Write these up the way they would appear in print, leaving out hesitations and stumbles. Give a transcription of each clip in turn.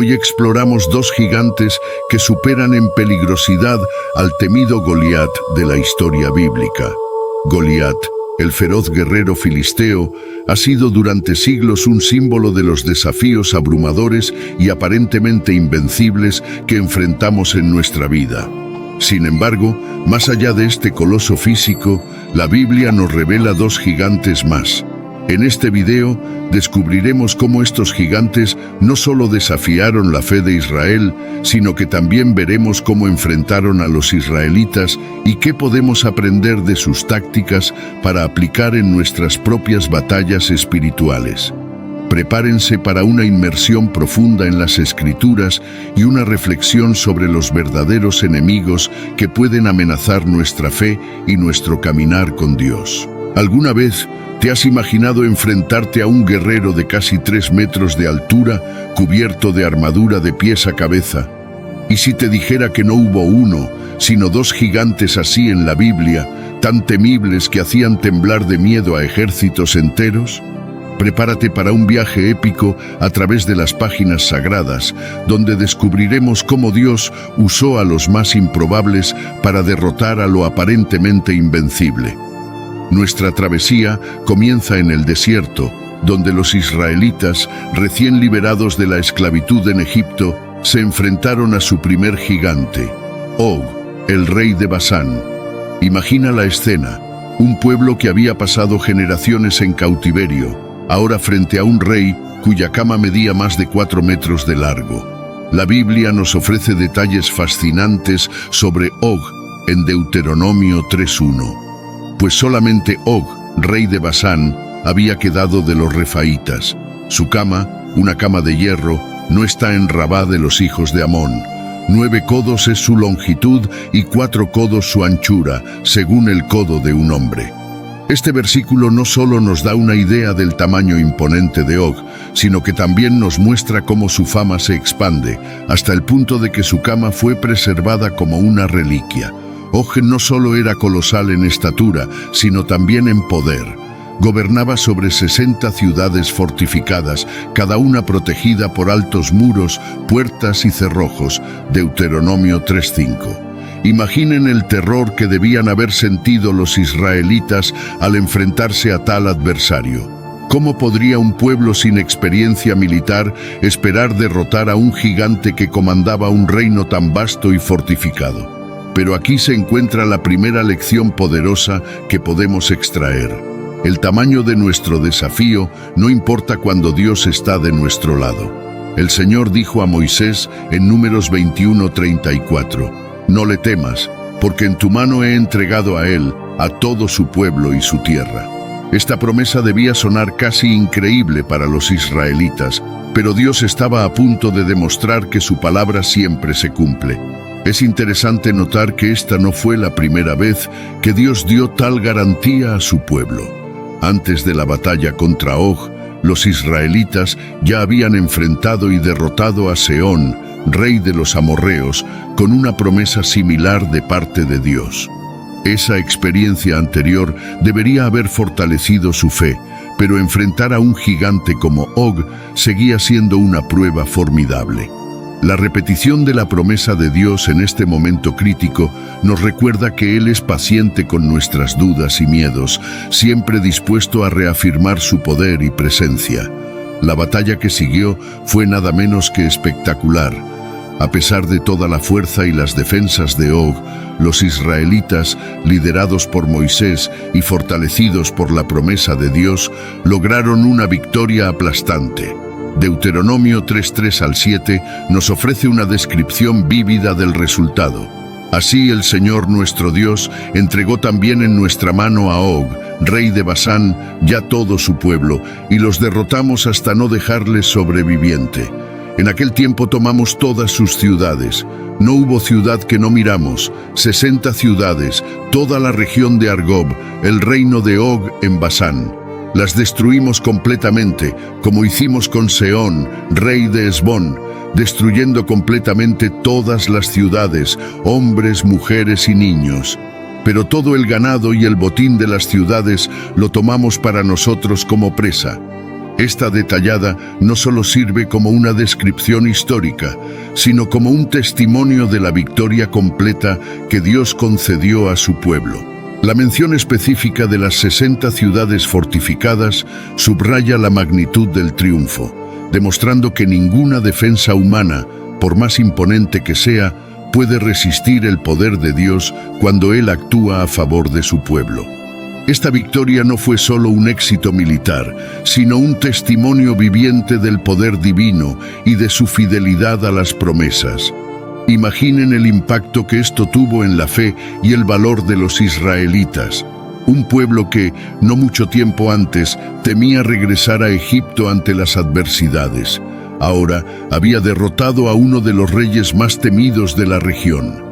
Hoy exploramos dos gigantes que superan en peligrosidad al temido Goliat de la historia bíblica. Goliat, el feroz guerrero filisteo, ha sido durante siglos un símbolo de los desafíos abrumadores y aparentemente invencibles que enfrentamos en nuestra vida. Sin embargo, más allá de este coloso físico, la Biblia nos revela dos gigantes más. En este video descubriremos cómo estos gigantes no solo desafiaron la fe de Israel, sino que también veremos cómo enfrentaron a los israelitas y qué podemos aprender de sus tácticas para aplicar en nuestras propias batallas espirituales. Prepárense para una inmersión profunda en las Escrituras y una reflexión sobre los verdaderos enemigos que pueden amenazar nuestra fe y nuestro caminar con Dios. ¿Alguna vez te has imaginado enfrentarte a un guerrero de casi 3 metros de altura, cubierto de armadura de pies a cabeza? ¿Y si te dijera que no hubo uno, sino dos gigantes así en la Biblia, tan temibles que hacían temblar de miedo a ejércitos enteros? Prepárate para un viaje épico a través de las páginas sagradas, donde descubriremos cómo Dios usó a los más improbables para derrotar a lo aparentemente invencible. Nuestra travesía comienza en el desierto, donde los israelitas, recién liberados de la esclavitud en Egipto, se enfrentaron a su primer gigante, Og, el rey de Basán. Imagina la escena: un pueblo que había pasado generaciones en cautiverio, ahora frente a un rey cuya cama medía más de 4 metros de largo. La Biblia nos ofrece detalles fascinantes sobre Og en Deuteronomio 3:1. Pues solamente Og, rey de Basán, había quedado de los refaítas. Su cama, una cama de hierro, no está en Rabá de los hijos de Amón. 9 codos es su longitud y 4 codos su anchura, según el codo de un hombre. Este versículo no solo nos da una idea del tamaño imponente de Og, sino que también nos muestra cómo su fama se expande, hasta el punto de que su cama fue preservada como una reliquia. Og no solo era colosal en estatura, sino también en poder. Gobernaba sobre 60 ciudades fortificadas, cada una protegida por altos muros, puertas y cerrojos. Deuteronomio 3:5. Imaginen el terror que debían haber sentido los israelitas al enfrentarse a tal adversario. ¿Cómo podría un pueblo sin experiencia militar esperar derrotar a un gigante que comandaba un reino tan vasto y fortificado? Pero aquí se encuentra la primera lección poderosa que podemos extraer. El tamaño de nuestro desafío no importa cuando Dios está de nuestro lado. El Señor dijo a Moisés en Números 21:34, «No le temas, porque en tu mano he entregado a él, a todo su pueblo y su tierra». Esta promesa debía sonar casi increíble para los israelitas, pero Dios estaba a punto de demostrar que su palabra siempre se cumple. Es interesante notar que esta no fue la primera vez que Dios dio tal garantía a su pueblo. Antes de la batalla contra Og, los israelitas ya habían enfrentado y derrotado a Sehón, rey de los amorreos, con una promesa similar de parte de Dios. Esa experiencia anterior debería haber fortalecido su fe, pero enfrentar a un gigante como Og seguía siendo una prueba formidable. La repetición de la promesa de Dios en este momento crítico nos recuerda que Él es paciente con nuestras dudas y miedos, siempre dispuesto a reafirmar su poder y presencia. La batalla que siguió fue nada menos que espectacular. A pesar de toda la fuerza y las defensas de Og, los israelitas, liderados por Moisés y fortalecidos por la promesa de Dios, lograron una victoria aplastante. Deuteronomio 3:3-7 nos ofrece una descripción vívida del resultado. Así el Señor nuestro Dios entregó también en nuestra mano a Og, rey de Basán, ya todo su pueblo, y los derrotamos hasta no dejarles sobreviviente. En aquel tiempo tomamos todas sus ciudades. No hubo ciudad que no miramos, 60 ciudades, toda la región de Argob, el reino de Og en Basán. Las destruimos completamente, como hicimos con Sehón, rey de Hesbón, destruyendo completamente todas las ciudades, hombres, mujeres y niños. Pero todo el ganado y el botín de las ciudades lo tomamos para nosotros como presa. Esta detallada no solo sirve como una descripción histórica, sino como un testimonio de la victoria completa que Dios concedió a su pueblo. La mención específica de las 60 ciudades fortificadas subraya la magnitud del triunfo, demostrando que ninguna defensa humana, por más imponente que sea, puede resistir el poder de Dios cuando Él actúa a favor de su pueblo. Esta victoria no fue solo un éxito militar, sino un testimonio viviente del poder divino y de su fidelidad a las promesas. Imaginen el impacto que esto tuvo en la fe y el valor de los israelitas, un pueblo que, no mucho tiempo antes, temía regresar a Egipto ante las adversidades. Ahora había derrotado a uno de los reyes más temidos de la región.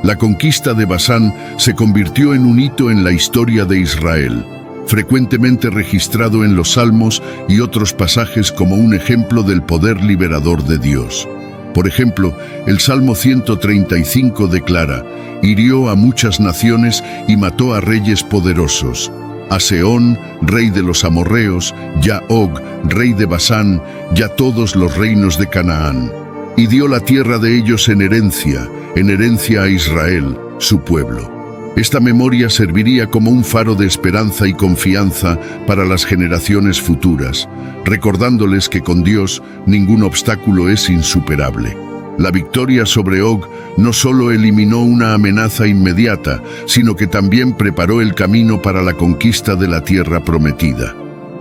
La conquista de Basán se convirtió en un hito en la historia de Israel, frecuentemente registrado en los Salmos y otros pasajes como un ejemplo del poder liberador de Dios. Por ejemplo, el Salmo 135 declara: hirió a muchas naciones y mató a reyes poderosos. A Sehón, rey de los amorreos, y a Og, rey de Basán, y a todos los reinos de Canaán. Y dio la tierra de ellos en herencia a Israel, su pueblo. Esta memoria serviría como un faro de esperanza y confianza para las generaciones futuras, recordándoles que con Dios ningún obstáculo es insuperable. La victoria sobre Og no solo eliminó una amenaza inmediata, sino que también preparó el camino para la conquista de la tierra prometida.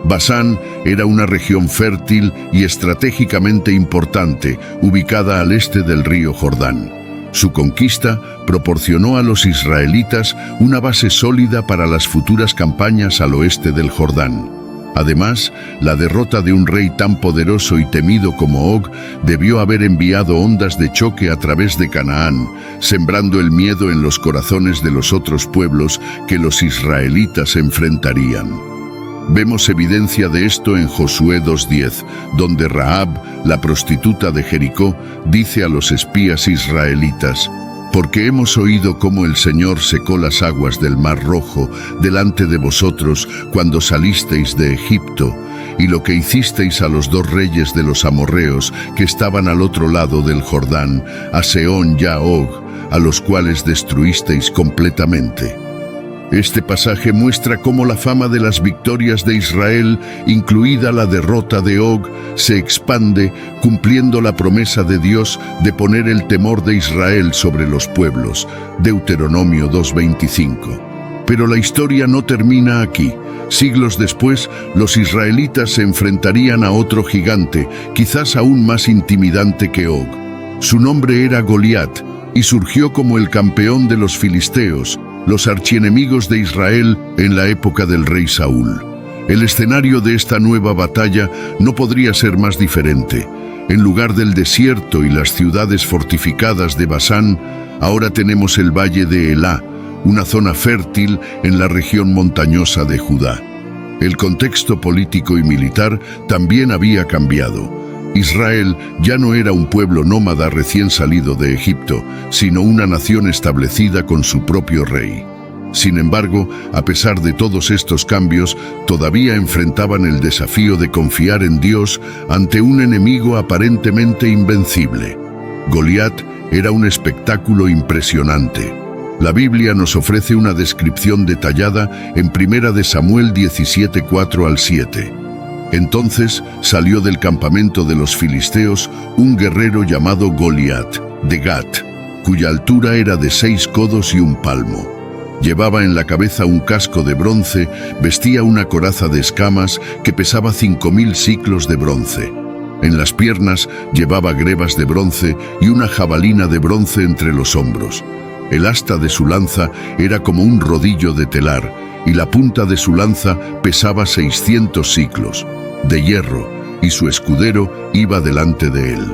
Basán era una región fértil y estratégicamente importante, ubicada al este del río Jordán. Su conquista proporcionó a los israelitas una base sólida para las futuras campañas al oeste del Jordán. Además, la derrota de un rey tan poderoso y temido como Og debió haber enviado ondas de choque a través de Canaán, sembrando el miedo en los corazones de los otros pueblos que los israelitas enfrentarían. Vemos evidencia de esto en Josué 2:10, donde Rahab, la prostituta de Jericó, dice a los espías israelitas: «Porque hemos oído cómo el Señor secó las aguas del Mar Rojo delante de vosotros cuando salisteis de Egipto, y lo que hicisteis a los 2 reyes de los amorreos que estaban al otro lado del Jordán, a Sehón y a Og, a los cuales destruisteis completamente». Este pasaje muestra cómo la fama de las victorias de Israel, incluida la derrota de Og, se expande, cumpliendo la promesa de Dios de poner el temor de Israel sobre los pueblos. Deuteronomio 2:25. Pero la historia no termina aquí. Siglos después, los israelitas se enfrentarían a otro gigante, quizás aún más intimidante que Og. Su nombre era Goliat, y surgió como el campeón de los filisteos, los archienemigos de Israel en la época del rey Saúl. El escenario de esta nueva batalla no podría ser más diferente. En lugar del desierto y las ciudades fortificadas de Basán, ahora tenemos el valle de Elá, una zona fértil en la región montañosa de Judá. El contexto político y militar también había cambiado. Israel ya no era un pueblo nómada recién salido de Egipto, sino una nación establecida con su propio rey. Sin embargo, a pesar de todos estos cambios, todavía enfrentaban el desafío de confiar en Dios ante un enemigo aparentemente invencible. Goliat era un espectáculo impresionante. La Biblia nos ofrece una descripción detallada en 1 de Samuel 17, 4-7. Entonces salió del campamento de los filisteos un guerrero llamado Goliat, de Gat, cuya altura era de 6 codos y un palmo. Llevaba en la cabeza un casco de bronce, vestía una coraza de escamas que pesaba 5000 siclos de bronce. En las piernas llevaba grebas de bronce y una jabalina de bronce entre los hombros. El asta de su lanza era como un rodillo de telar, y la punta de su lanza pesaba 600 siclos, de hierro, y su escudero iba delante de él.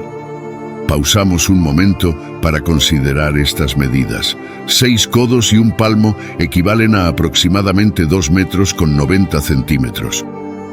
Pausamos un momento para considerar estas medidas. 6 codos y un palmo equivalen a aproximadamente 2 metros con 90 centímetros.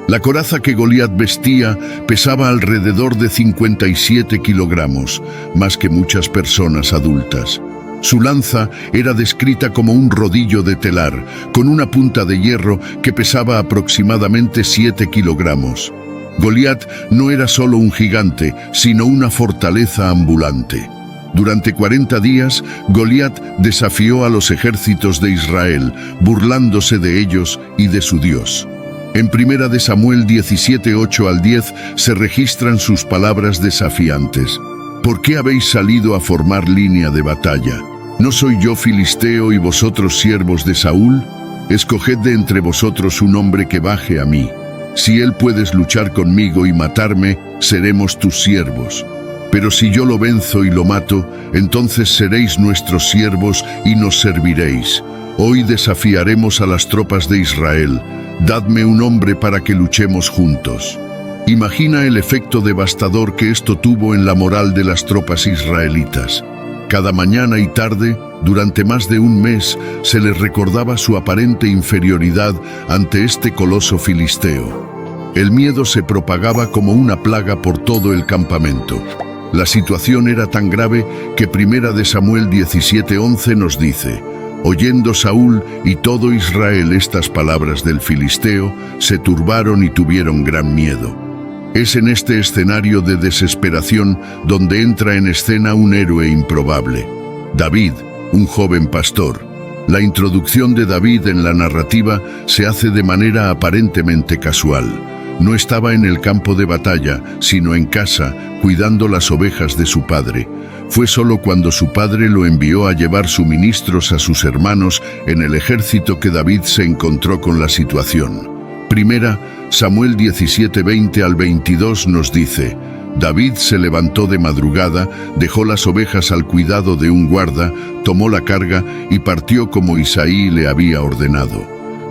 La coraza que Goliat vestía pesaba alrededor de 57 kilogramos, más que muchas personas adultas. Su lanza era descrita como un rodillo de telar, con una punta de hierro que pesaba aproximadamente 7 kilogramos. Goliat no era solo un gigante, sino una fortaleza ambulante. Durante 40 días, Goliat desafió a los ejércitos de Israel, burlándose de ellos y de su Dios. En 1 de Samuel 17, 8 al 10 se registran sus palabras desafiantes. ¿Por qué habéis salido a formar línea de batalla? ¿No soy yo filisteo y vosotros siervos de Saúl? Escoged de entre vosotros un hombre que baje a mí. Si él puedes luchar conmigo y matarme, seremos tus siervos. Pero si yo lo venzo y lo mato, entonces seréis nuestros siervos y nos serviréis. Hoy desafiaremos a las tropas de Israel. Dadme un hombre para que luchemos juntos. Imagina el efecto devastador que esto tuvo en la moral de las tropas israelitas. Cada mañana y tarde, durante más de un mes, se les recordaba su aparente inferioridad ante este coloso filisteo. El miedo se propagaba como una plaga por todo el campamento. La situación era tan grave que 1 de Samuel 17:11 nos dice: oyendo Saúl y todo Israel estas palabras del filisteo, se turbaron y tuvieron gran miedo. Es en este escenario de desesperación donde entra en escena un héroe improbable, David, un joven pastor. La introducción de David en la narrativa se hace de manera aparentemente casual. No estaba en el campo de batalla, sino en casa, cuidando las ovejas de su padre. Fue solo cuando su padre lo envió a llevar suministros a sus hermanos en el ejército que David se encontró con la situación. 1 Samuel 17:20 al 22 nos dice: David se levantó de madrugada, dejó las ovejas al cuidado de un guarda, tomó la carga y partió como Isaí le había ordenado.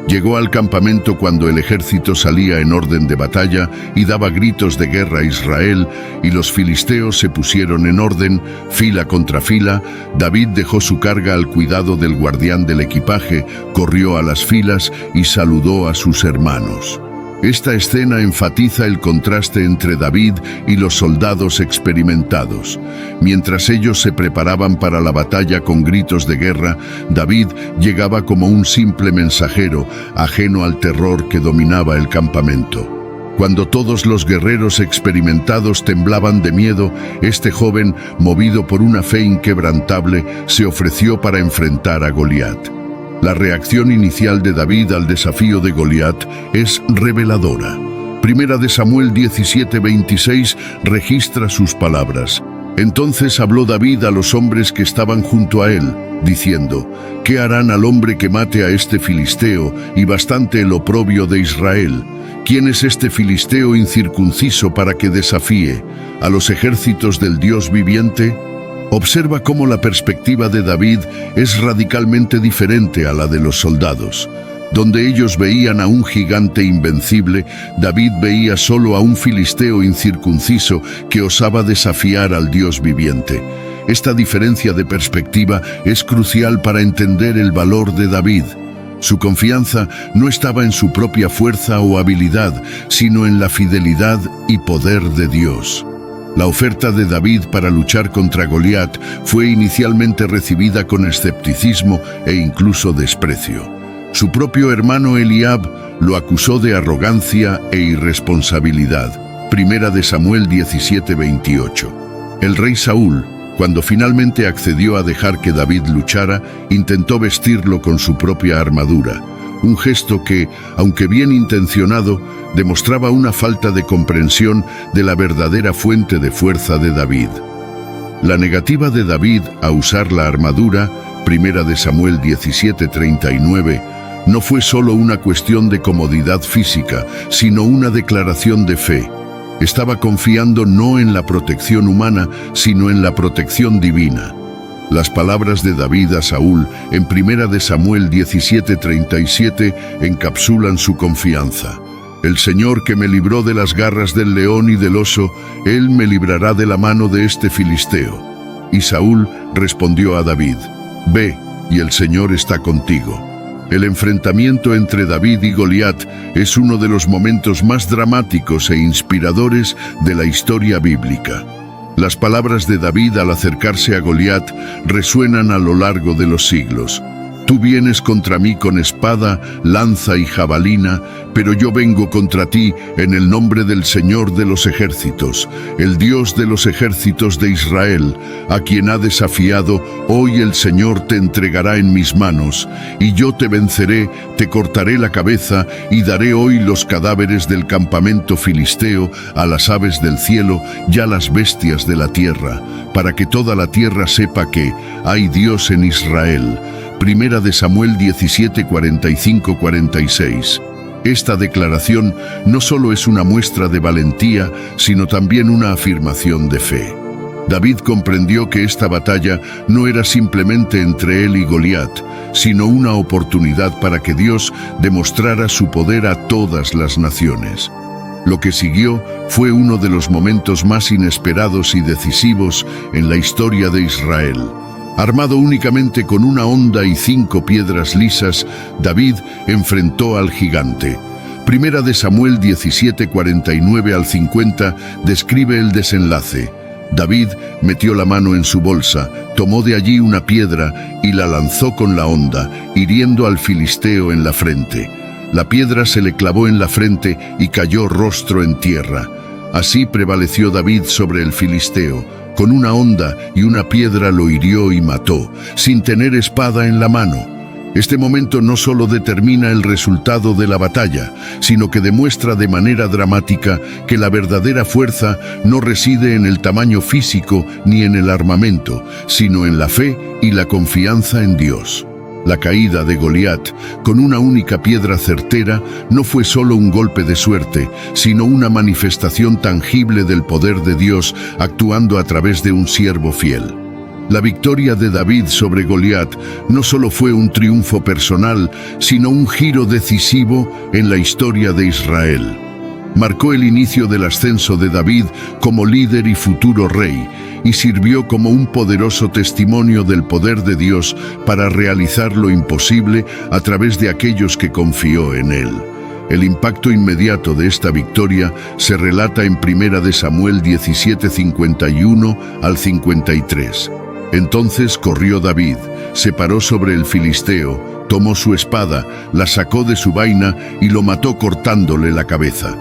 Llegó al campamento cuando el ejército salía en orden de batalla y daba gritos de guerra a Israel, y los filisteos se pusieron en orden, fila contra fila. David dejó su carga al cuidado del guardián del equipaje, corrió a las filas y saludó a sus hermanos. Esta escena enfatiza el contraste entre David y los soldados experimentados. Mientras ellos se preparaban para la batalla con gritos de guerra, David llegaba como un simple mensajero, ajeno al terror que dominaba el campamento. Cuando todos los guerreros experimentados temblaban de miedo, este joven, movido por una fe inquebrantable, se ofreció para enfrentar a Goliat. La reacción inicial de David al desafío de Goliat es reveladora. 1 de Samuel 17:26 registra sus palabras. Entonces habló David a los hombres que estaban junto a él, diciendo: ¿qué harán al hombre que mate a este filisteo y bastante el oprobio de Israel? ¿Quién es este filisteo incircunciso para que desafíe a los ejércitos del Dios viviente? Observa cómo la perspectiva de David es radicalmente diferente a la de los soldados. Donde ellos veían a un gigante invencible, David veía solo a un filisteo incircunciso que osaba desafiar al Dios viviente. Esta diferencia de perspectiva es crucial para entender el valor de David. Su confianza no estaba en su propia fuerza o habilidad, sino en la fidelidad y poder de Dios. La oferta de David para luchar contra Goliat fue inicialmente recibida con escepticismo e incluso desprecio. Su propio hermano Eliab lo acusó de arrogancia e irresponsabilidad. 1 de Samuel 17:28. El rey Saúl, cuando finalmente accedió a dejar que David luchara, intentó vestirlo con su propia armadura. Un gesto que, aunque bien intencionado, demostraba una falta de comprensión de la verdadera fuente de fuerza de David. La negativa de David a usar la armadura, 1 de Samuel 17:39, no fue solo una cuestión de comodidad física, sino una declaración de fe. Estaba confiando no en la protección humana, sino en la protección divina. Las palabras de David a Saúl en 1 de Samuel 17:37 encapsulan su confianza. El Señor que me libró de las garras del león y del oso, Él me librará de la mano de este filisteo. Y Saúl respondió a David: Ve, y el Señor está contigo. El enfrentamiento entre David y Goliat es uno de los momentos más dramáticos e inspiradores de la historia bíblica. Las palabras de David al acercarse a Goliat resuenan a lo largo de los siglos. Tú vienes contra mí con espada, lanza y jabalina, pero yo vengo contra ti en el nombre del Señor de los ejércitos, el Dios de los ejércitos de Israel, a quien ha desafiado. Hoy el Señor te entregará en mis manos, y yo te venceré, te cortaré la cabeza, y daré hoy los cadáveres del campamento filisteo a las aves del cielo y a las bestias de la tierra, para que toda la tierra sepa que hay Dios en Israel. Primera de Samuel 17, 45-46. Esta declaración no solo es una muestra de valentía, sino también una afirmación de fe. David comprendió que esta batalla no era simplemente entre él y Goliat, sino una oportunidad para que Dios demostrara su poder a todas las naciones. Lo que siguió fue uno de los momentos más inesperados y decisivos en la historia de Israel. Armado únicamente con una honda y 5 piedras lisas, David enfrentó al gigante. Primera de Samuel 17, 49-50 describe el desenlace. David metió la mano en su bolsa, tomó de allí una piedra y la lanzó con la honda, hiriendo al filisteo en la frente. La piedra se le clavó en la frente y cayó rostro en tierra. Así prevaleció David sobre el filisteo. Con una honda y una piedra lo hirió y mató, sin tener espada en la mano. Este momento no solo determina el resultado de la batalla, sino que demuestra de manera dramática que la verdadera fuerza no reside en el tamaño físico ni en el armamento, sino en la fe y la confianza en Dios. La caída de Goliat, con una única piedra certera, no fue solo un golpe de suerte, sino una manifestación tangible del poder de Dios actuando a través de un siervo fiel. La victoria de David sobre Goliat no solo fue un triunfo personal, sino un giro decisivo en la historia de Israel. Marcó el inicio del ascenso de David como líder y futuro rey, y sirvió como un poderoso testimonio del poder de Dios para realizar lo imposible a través de aquellos que confió en él. El impacto inmediato de esta victoria se relata en Primera de Samuel 17, 51-53. Entonces corrió David, se paró sobre el filisteo, tomó su espada, la sacó de su vaina y lo mató cortándole la cabeza.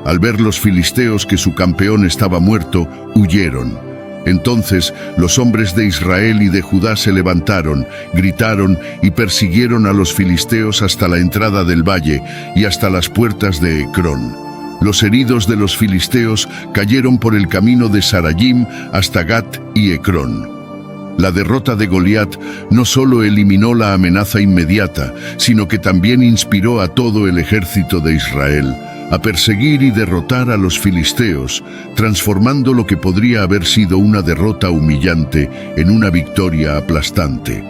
Al ver los filisteos que su campeón estaba muerto, huyeron. Entonces los hombres de Israel y de Judá se levantaron, gritaron y persiguieron a los filisteos hasta la entrada del valle y hasta las puertas de Ecrón. Los heridos de los filisteos cayeron por el camino de Sarayim hasta Gat y Ecrón. La derrota de Goliat no solo eliminó la amenaza inmediata, sino que también inspiró a todo el ejército de Israel a perseguir y derrotar a los filisteos, transformando lo que podría haber sido una derrota humillante en una victoria aplastante.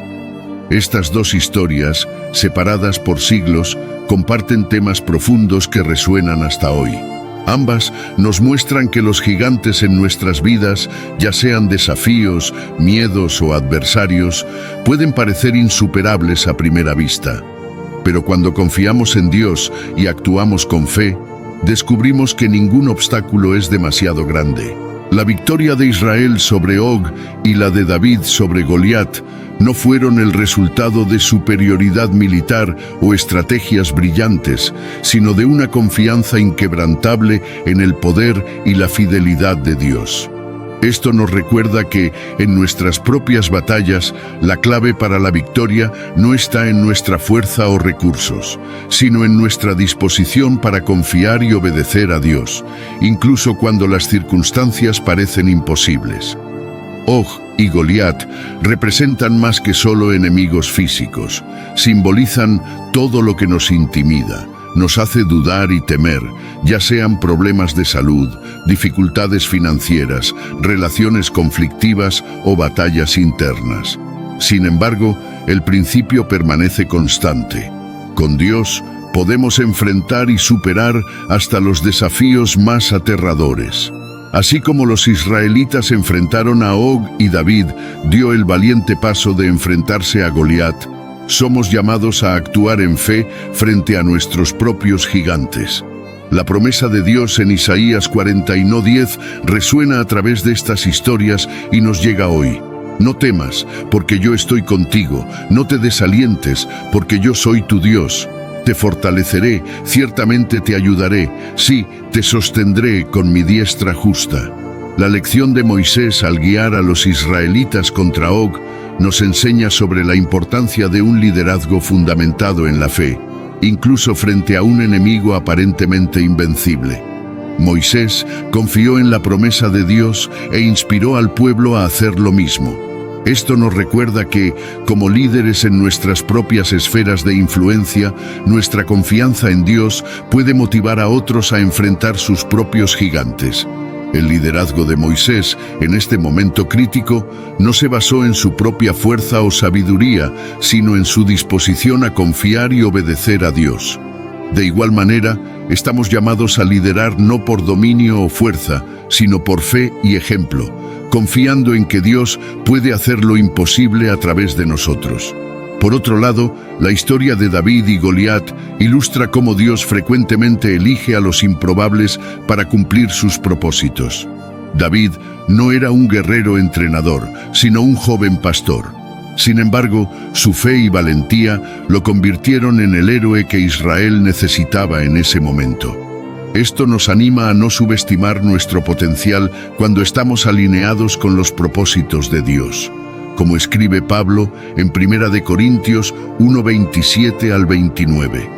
Estas dos historias, separadas por siglos, comparten temas profundos que resuenan hasta hoy. Ambas nos muestran que los gigantes en nuestras vidas, ya sean desafíos, miedos o adversarios, pueden parecer insuperables a primera vista. Pero cuando confiamos en Dios y actuamos con fe, descubrimos que ningún obstáculo es demasiado grande. La victoria de Israel sobre Og y la de David sobre Goliat no fueron el resultado de superioridad militar o estrategias brillantes, sino de una confianza inquebrantable en el poder y la fidelidad de Dios. Esto nos recuerda que, en nuestras propias batallas, la clave para la victoria no está en nuestra fuerza o recursos, sino en nuestra disposición para confiar y obedecer a Dios, incluso cuando las circunstancias parecen imposibles. Og y Goliat representan más que solo enemigos físicos, simbolizan todo lo que nos intimida, nos hace dudar y temer, ya sean problemas de salud, dificultades financieras, relaciones conflictivas o batallas internas. Sin embargo, el principio permanece constante. Con Dios podemos enfrentar y superar hasta los desafíos más aterradores. Así como los israelitas enfrentaron a Og y David dio el valiente paso de enfrentarse a Goliat, somos llamados a actuar en fe frente a nuestros propios gigantes. La promesa de Dios en Isaías 40:10 resuena a través de estas historias y nos llega hoy. No temas, porque yo estoy contigo, no te desalientes, porque yo soy tu Dios. Te fortaleceré, ciertamente te ayudaré, sí, te sostendré con mi diestra justa. La lección de Moisés al guiar a los israelitas contra Og nos enseña sobre la importancia de un liderazgo fundamentado en la fe, incluso frente a un enemigo aparentemente invencible. Moisés confió en la promesa de Dios e inspiró al pueblo a hacer lo mismo. Esto nos recuerda que, como líderes en nuestras propias esferas de influencia, nuestra confianza en Dios puede motivar a otros a enfrentar sus propios gigantes. El liderazgo de Moisés, en este momento crítico, no se basó en su propia fuerza o sabiduría, sino en su disposición a confiar y obedecer a Dios. De igual manera, estamos llamados a liderar no por dominio o fuerza, sino por fe y ejemplo, confiando en que Dios puede hacer lo imposible a través de nosotros. Por otro lado, la historia de David y Goliat ilustra cómo Dios frecuentemente elige a los improbables para cumplir sus propósitos. David no era un guerrero entrenador, sino un joven pastor. Sin embargo, su fe y valentía lo convirtieron en el héroe que Israel necesitaba en ese momento. Esto nos anima a no subestimar nuestro potencial cuando estamos alineados con los propósitos de Dios. Como escribe Pablo en 1 Corintios 1:27 al 29.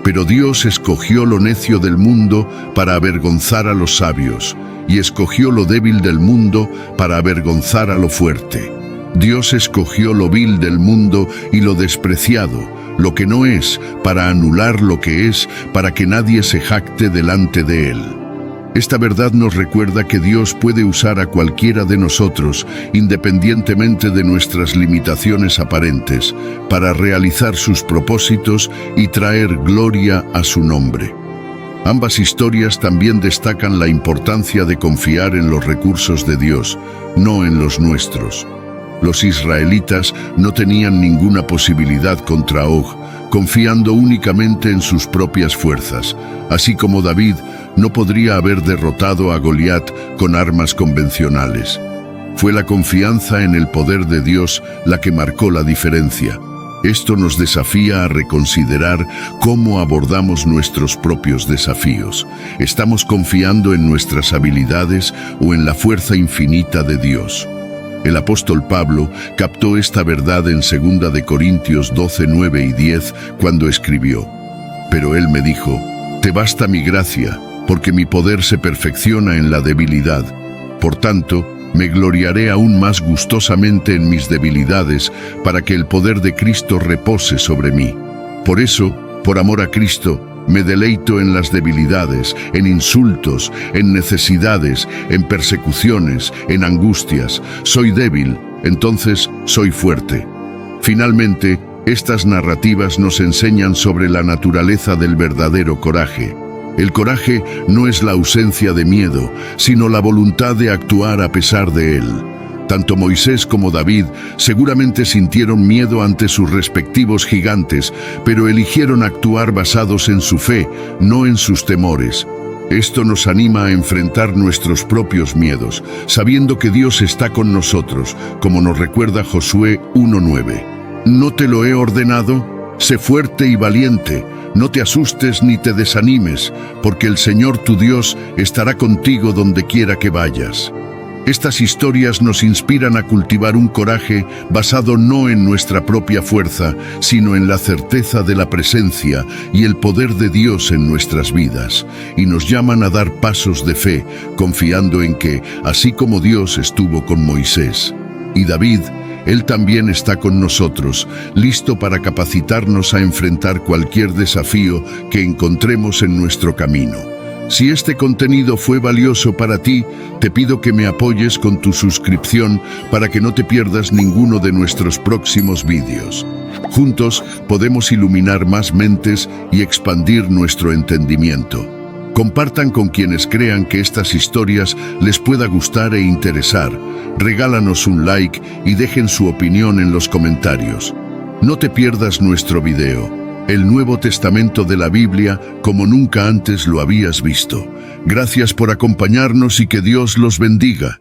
Pero Dios escogió lo necio del mundo para avergonzar a los sabios, y escogió lo débil del mundo para avergonzar a lo fuerte. Dios escogió lo vil del mundo y lo despreciado, lo que no es, para anular lo que es, para que nadie se jacte delante de él. Esta verdad nos recuerda que Dios puede usar a cualquiera de nosotros, independientemente de nuestras limitaciones aparentes, para realizar sus propósitos y traer gloria a su nombre. Ambas historias también destacan la importancia de confiar en los recursos de Dios, no en los nuestros. Los israelitas no tenían ninguna posibilidad contra Og, confiando únicamente en sus propias fuerzas, así como David no podría haber derrotado a Goliat con armas convencionales. Fue la confianza en el poder de Dios la que marcó la diferencia. Esto nos desafía a reconsiderar cómo abordamos nuestros propios desafíos. ¿Estamos confiando en nuestras habilidades o en la fuerza infinita de Dios? El apóstol Pablo captó esta verdad en 2 Corintios 12, 9 y 10 cuando escribió: «Pero él me dijo, te basta mi gracia, porque mi poder se perfecciona en la debilidad. Por tanto, me gloriaré aún más gustosamente en mis debilidades, para que el poder de Cristo repose sobre mí. Por eso, por amor a Cristo, me deleito en las debilidades, en insultos, en necesidades, en persecuciones, en angustias. Soy débil, entonces soy fuerte». Finalmente, estas narrativas nos enseñan sobre la naturaleza del verdadero coraje. El coraje no es la ausencia de miedo, sino la voluntad de actuar a pesar de él. Tanto Moisés como David seguramente sintieron miedo ante sus respectivos gigantes, pero eligieron actuar basados en su fe, no en sus temores. Esto nos anima a enfrentar nuestros propios miedos, sabiendo que Dios está con nosotros, como nos recuerda Josué 1:9. ¿No te lo he ordenado? Sé fuerte y valiente, no te asustes ni te desanimes, porque el Señor tu Dios estará contigo donde quiera que vayas. Estas historias nos inspiran a cultivar un coraje basado no en nuestra propia fuerza, sino en la certeza de la presencia y el poder de Dios en nuestras vidas, y nos llaman a dar pasos de fe, confiando en que, así como Dios estuvo con Moisés y David, Él también está con nosotros, listo para capacitarnos a enfrentar cualquier desafío que encontremos en nuestro camino. Si este contenido fue valioso para ti, te pido que me apoyes con tu suscripción para que no te pierdas ninguno de nuestros próximos vídeos. Juntos podemos iluminar más mentes y expandir nuestro entendimiento. Compartan con quienes crean que estas historias les pueda gustar e interesar. Regálanos un like y dejen su opinión en los comentarios. No te pierdas nuestro video, el Nuevo Testamento de la Biblia como nunca antes lo habías visto. Gracias por acompañarnos y que Dios los bendiga.